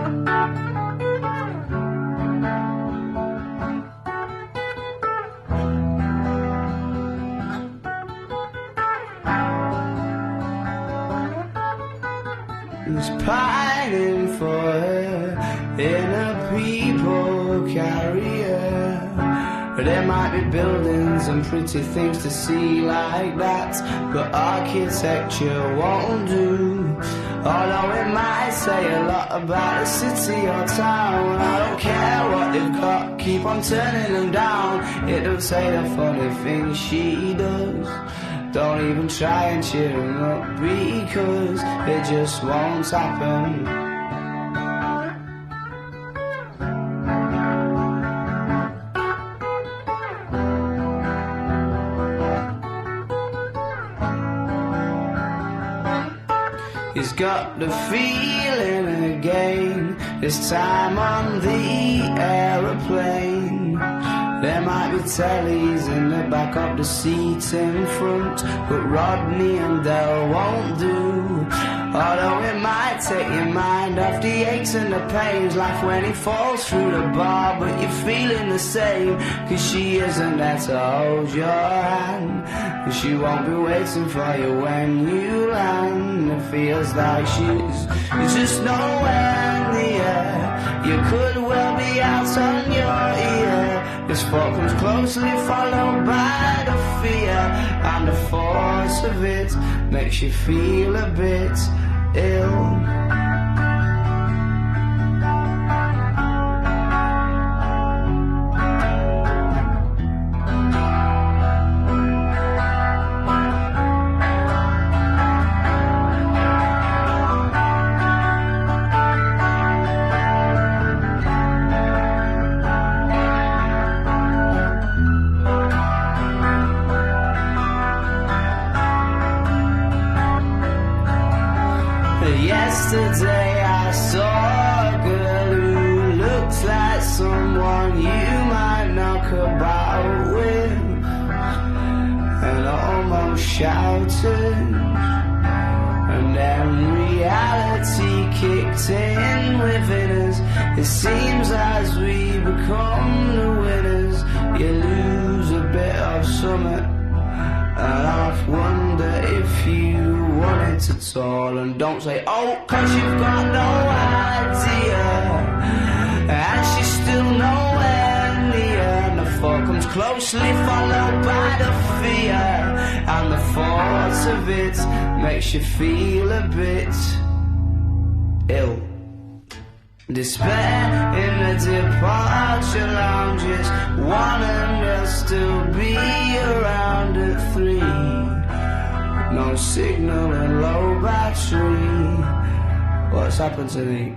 He's pining for her in a people carrier. There might be buildings and pretty things to see like that, but architecture won't do. Although it might say a lot about a city or town, I don't care what they've got, keep on turning them down. It'll say the funny things she does. Don't even try and cheer him up, because it just won't happen. He's got the feeling again, this time on the aeroplane. There might be tellys in the back of the seats in front, but Rodney and Dell won't do. Although it might take your mind off the aches and the pains, laugh when he falls through the bar, but you're feeling the same, cause she isn't there to hold your hand, and she won't be waiting for you when you land. It feels like she's just nowhere near. You could well be out on your ear. This thought comes closely followed by the fear, and the force of it makes you feel a bit ill. Yesterday I saw a girl who looked like someone you might knock about with, and almost shouted, and then reality kicked in within us. It seems as we become the winners, you lose a bit of something, and I wonder if you want it at all. And don't say, oh, cause you've got no idea, and she's still nowhere near. And the thought comes closely followed by the fear, and the thought of it makes you feel a bit ill. Despair in the departure lounges, one and they'll still be around at 3. No signal and low battery. What's happened to me?